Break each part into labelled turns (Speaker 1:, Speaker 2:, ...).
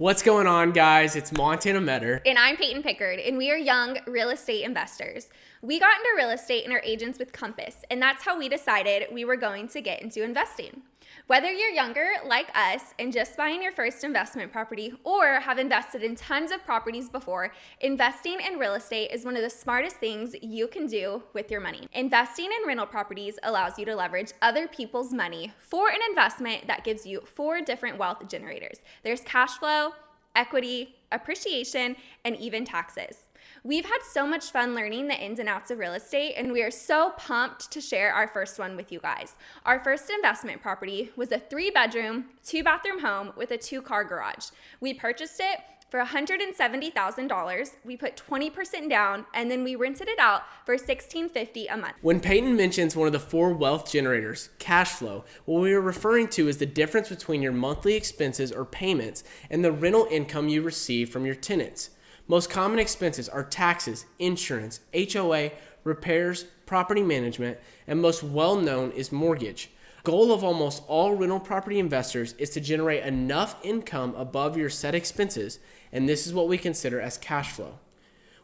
Speaker 1: What's going on, guys? It's Montana Metter.
Speaker 2: And I'm Peyton Pickard, and we are young real estate investors. We got into real estate and our agents with Compass, and that's how we decided we were going to get into investing. Whether you're younger like us and just buying your first investment property or have invested in tons of properties before, investing in real estate is one of the smartest things you can do with your money. Investing in rental properties allows you to leverage other people's money for an investment that gives you 4 different wealth generators. There's cash flow, equity, appreciation, and even taxes. We've had so much fun learning the ins and outs of real estate, and we are so pumped to share our first one with you guys. Our first investment property was a 3-bedroom, 2-bathroom home with a 2-car garage. We purchased it for $170,000. We put 20% down, and then we rented it out for $1,650 a month.
Speaker 1: When Peyton mentions one of the 4 wealth generators, cash flow, what we are referring to is the difference between your monthly expenses or payments and the rental income you receive from your tenants. Most common expenses are taxes, insurance, HOA, repairs, property management, and most well-known is mortgage. Goal of almost all rental property investors is to generate enough income above your set expenses, and this is what we consider as cash flow.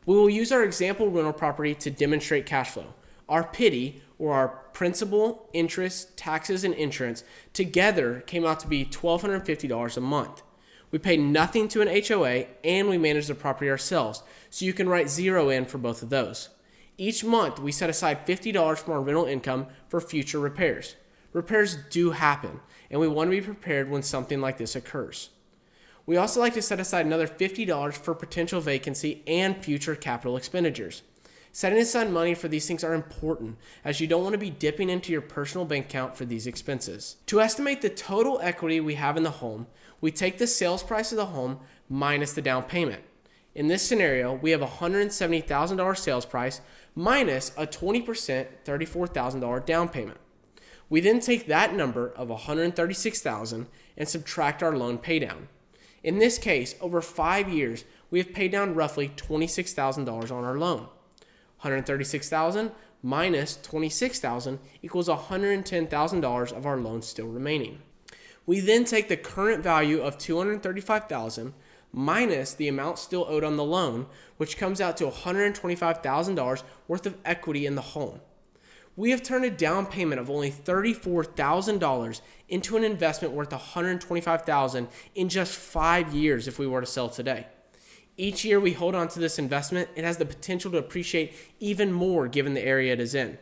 Speaker 1: We will use our example rental property to demonstrate cash flow. Our PITI, or our principal, interest, taxes, and insurance, together came out to be $1,250 a month. We pay nothing to an HOA, and we manage the property ourselves, so you can write 0 in for both of those. Each month, we set aside $50 from our rental income for future repairs. Repairs do happen, and we want to be prepared when something like this occurs. We also like to set aside another $50 for potential vacancy and future capital expenditures. Setting aside money for these things are important, as you don't want to be dipping into your personal bank account for these expenses. To estimate the total equity we have in the home, we take the sales price of the home minus the down payment. In this scenario, we have a $170,000 sales price minus a 20% $34,000 down payment. We then take that number of $136,000 and subtract our loan paydown. In this case, over 5 years, we have paid down roughly $26,000 on our loan. $136,000 minus $26,000 equals $110,000 of our loan still remaining. We then take the current value of $235,000 minus the amount still owed on the loan, which comes out to $125,000 worth of equity in the home. We have turned a down payment of only $34,000 into an investment worth $125,000 in just 5 years if we were to sell today. Each year we hold on to this investment, it has the potential to appreciate even more given the area it is in.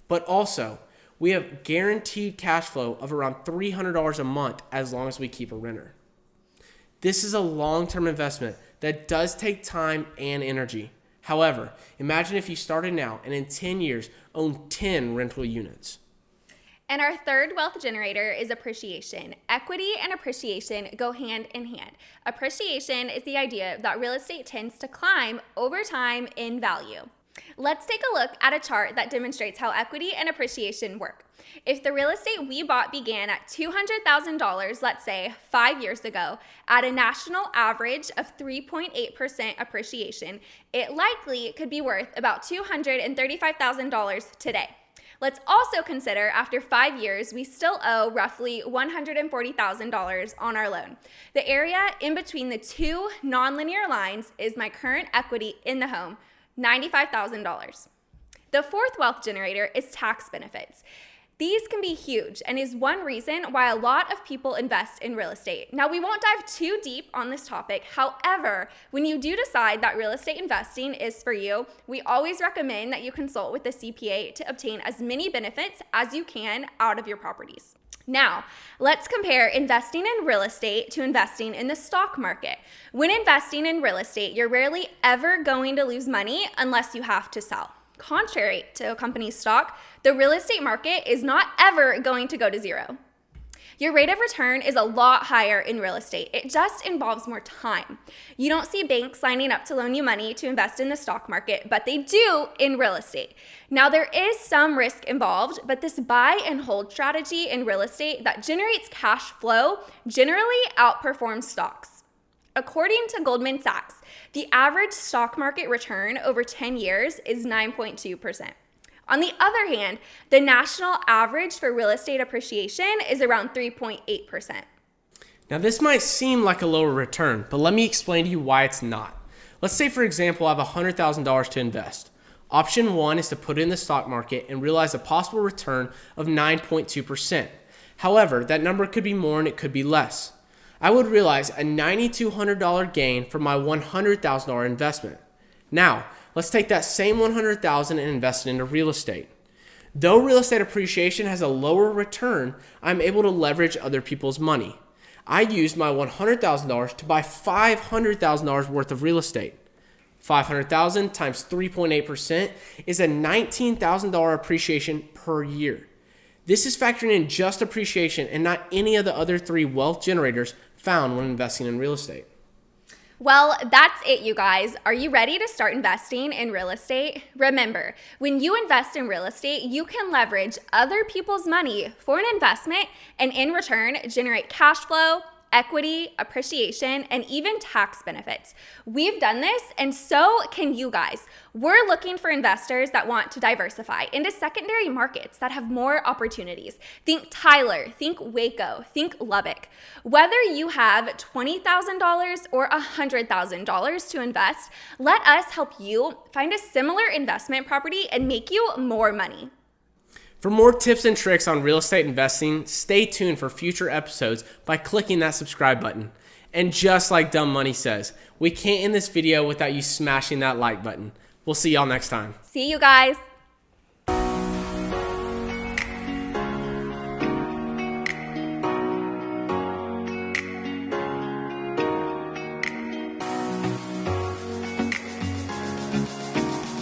Speaker 1: But also, we have guaranteed cash flow of around $300 a month as long as we keep a renter. This is a long-term investment that does take time and energy. However, imagine if you started now and in 10 years own 10 rental units.
Speaker 2: And our third wealth generator is appreciation. Equity and appreciation go hand in hand. Appreciation is the idea that real estate tends to climb over time in value. Let's take a look at a chart that demonstrates how equity and appreciation work. If the real estate we bought began at $200,000, let's say 5 years ago, at a national average of 3.8% appreciation, it likely could be worth about $235,000 today. Let's also consider after 5 years, we still owe roughly $140,000 on our loan. The area in between the 2 nonlinear lines is my current equity in the home, $95,000. The fourth wealth generator is tax benefits. These can be huge and is one reason why a lot of people invest in real estate. Now, we won't dive too deep on this topic. However, when you do decide that real estate investing is for you, we always recommend that you consult with a CPA to obtain as many benefits as you can out of your properties. Now, let's compare investing in real estate to investing in the stock market. When investing in real estate, you're rarely ever going to lose money unless you have to sell. Contrary to a company's stock, the real estate market is not ever going to go to zero. Your rate of return is a lot higher in real estate. It just involves more time. You don't see banks signing up to loan you money to invest in the stock market, but they do in real estate. Now, there is some risk involved, but this buy and hold strategy in real estate that generates cash flow generally outperforms stocks. According to Goldman Sachs, the average stock market return over 10 years is 9.2%. On the other hand, the national average for real estate appreciation is around 3.8%.
Speaker 1: Now this might seem like a lower return, but let me explain to you why it's not. Let's say, for example, I have $100,000 to invest. Option 1 is to put it in the stock market and realize a possible return of 9.2%. However, that number could be more and it could be less. I would realize a $9,200 gain from my $100,000 investment. Now, let's take that same $100,000 and invest it into real estate. Though real estate appreciation has a lower return, I'm able to leverage other people's money. I used my $100,000 to buy $500,000 worth of real estate. $500,000 times 3.8% is a $19,000 appreciation per year. This is factoring in just appreciation and not any of the other 3 wealth generators found when investing in real estate.
Speaker 2: Well, that's it, you guys. Are you ready to start investing in real estate? Remember, when you invest in real estate, you can leverage other people's money for an investment and in return generate cash flow, equity, appreciation, and even tax benefits. We've done this, and so can you guys. We're looking for investors that want to diversify into secondary markets that have more opportunities. Think Tyler, think Waco, think Lubbock. Whether you have $20,000 or $100,000 to invest, let us help you find a similar investment property and make you more money.
Speaker 1: For more tips and tricks on real estate investing, stay tuned for future episodes by clicking that subscribe button. And just like Dumb Money says, we can't end this video without you smashing that like button. We'll see y'all next time.
Speaker 2: See you guys.